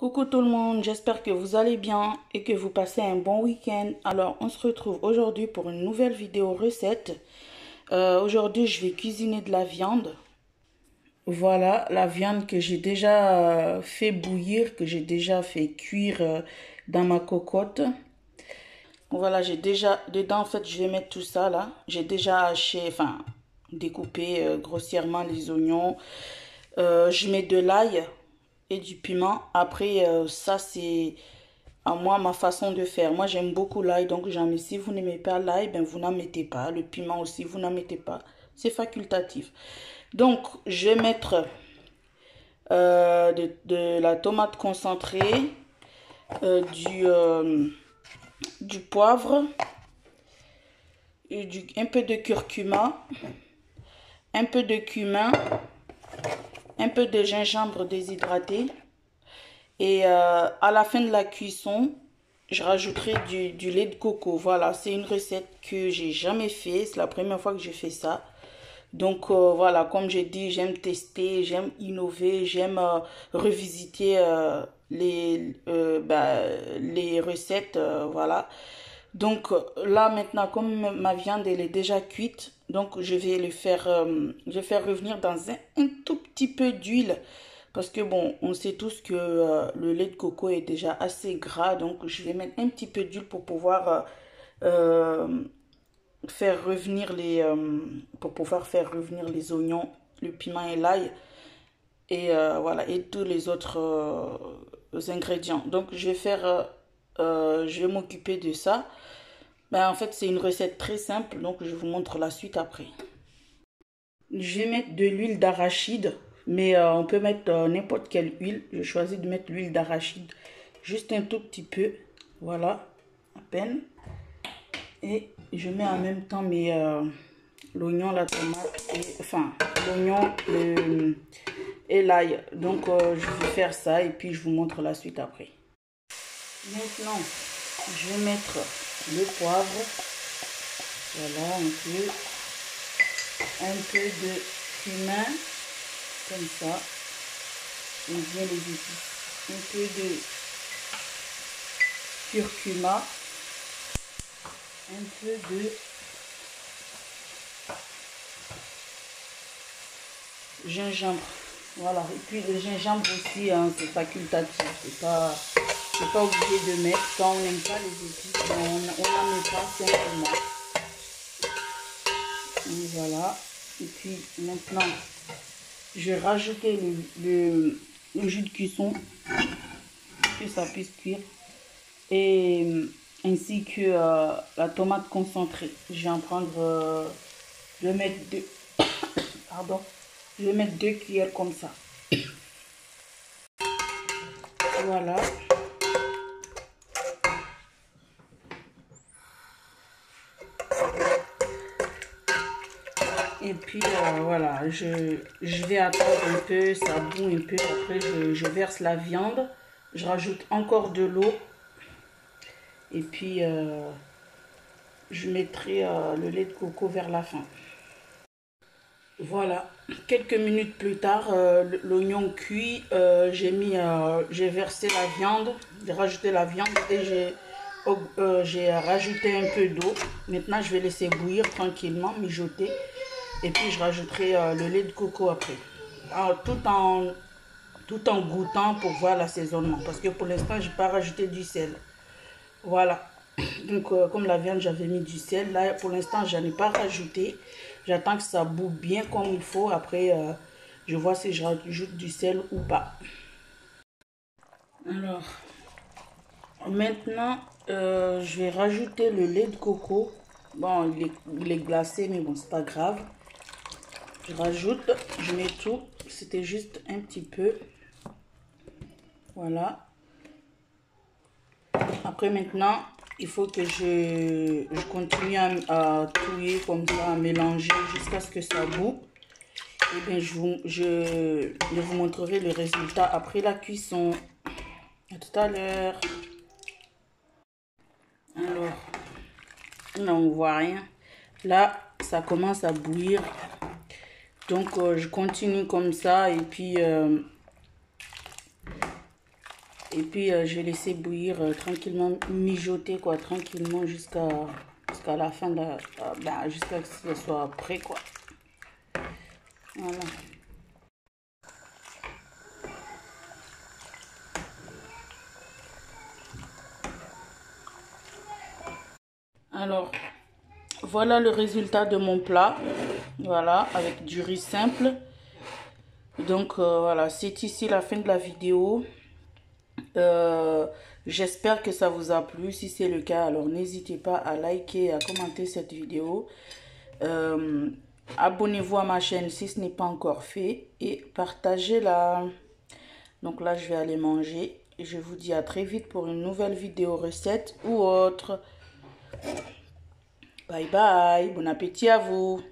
Coucou tout le monde, j'espère que vous allez bien et que vous passez un bon week-end. Alors, on se retrouve aujourd'hui pour une nouvelle vidéo recette. Aujourd'hui, je vais cuisiner de la viande. Voilà, la viande que j'ai déjà fait bouillir, que j'ai déjà fait cuire dans ma cocotte. Voilà, j'ai déjà, dedans en fait, je vais mettre tout ça là. J'ai déjà haché, enfin, découpé grossièrement les oignons. Je mets de l'ail et du piment. Après, ça c'est à moi ma façon de faire. Moi j'aime beaucoup l'ail, donc j'en mets. Si vous n'aimez pas l'ail, ben vous n'en mettez pas. Le piment aussi, vous n'en mettez pas. C'est facultatif. Donc je vais mettre de la tomate concentrée, du poivre, un peu de curcuma, un peu de cumin, un peu de gingembre déshydraté. Et à la fin de la cuisson, je rajouterai du lait de coco. Voilà, c'est une recette que j'ai jamais fait. C'est la première fois que je fais ça. Donc voilà, comme j'ai dit, j'aime tester, j'aime innover, j'aime revisiter les recettes. Voilà. Donc là maintenant, comme ma viande elle est déjà cuite, donc je vais je vais faire revenir dans un tout petit peu d'huile. Parce que bon, on sait tous que le lait de coco est déjà assez gras. Donc je vais mettre un petit peu d'huile pour pouvoir faire revenir faire revenir les oignons, le piment et l'ail. Et voilà, et tous les autres ingrédients. Donc je vais m'occuper de ça. Ben, en fait, c'est une recette très simple. Donc je vous montre la suite après. Je vais mettre de l'huile d'arachide. Mais on peut mettre n'importe quelle huile. Je choisis de mettre l'huile d'arachide. Juste un tout petit peu. Voilà. À peine. Et je mets en même temps l'oignon, la tomate. L'oignon et l'ail. Donc je vais faire ça. Et puis je vous montre la suite après. Maintenant, je vais mettre le poivre. Voilà, un peu de cumin. Comme ça, on vient les épices. Un peu de curcuma, un peu de gingembre. Voilà, et puis le gingembre aussi, hein, c'est facultatif. C'est pas obligé de mettre. Quand on n'aime pas les épices, on n'en met pas simplement. Et voilà. Et puis maintenant, je vais rajouter le jus de cuisson que ça puisse cuire et ainsi que la tomate concentrée. Je vais en prendre, je vais mettre je vais mettre 2 cuillères comme ça. Voilà. Et puis voilà, je vais attendre un peu, ça bout un peu. Après, je verse la viande. Je rajoute encore de l'eau. Et puis, je mettrai le lait de coco vers la fin. Voilà, quelques minutes plus tard, l'oignon cuit. J'ai versé la viande, j'ai rajouté la viande et j'ai rajouté un peu d'eau. Maintenant, je vais laisser bouillir tranquillement, mijoter. Et puis, je rajouterai le lait de coco après. Alors, tout en goûtant pour voir l'assaisonnement. Parce que pour l'instant, je n'ai pas rajouté du sel. Voilà. Donc, comme la viande, j'avais mis du sel. Là, pour l'instant, je n'en ai pas rajouté. J'attends que ça boue bien comme il faut. Après, je vois si je rajoute du sel ou pas. Alors, maintenant, je vais rajouter le lait de coco. Bon, il est glacé, mais bon, c'est pas grave. Je rajoute, je mets tout. C'était juste un petit peu. Voilà. Après, maintenant, il faut que je continue à touiller comme ça, à mélanger jusqu'à ce que ça bout. Et bien, je vous montrerai le résultat après la cuisson. À tout à l'heure. Alors, là, on voit rien. Là, ça commence à bouillir. Donc, je continue comme ça. Et puis, Et puis, je vais laisser bouillir tranquillement, mijoter quoi, tranquillement jusqu'à la fin, jusqu'à ce que ce soit prêt quoi. Voilà. Alors, voilà le résultat de mon plat. Voilà, avec du riz simple. Donc, voilà, c'est ici la fin de la vidéo. J'espère que ça vous a plu. Si c'est le cas, alors n'hésitez pas à liker et à commenter cette vidéo. Abonnez-vous à ma chaîne si ce n'est pas encore fait. Et partagez-la. Donc là, je vais aller manger. Et je vous dis à très vite pour une nouvelle vidéo recette ou autre. Bye bye. Bon appétit à vous.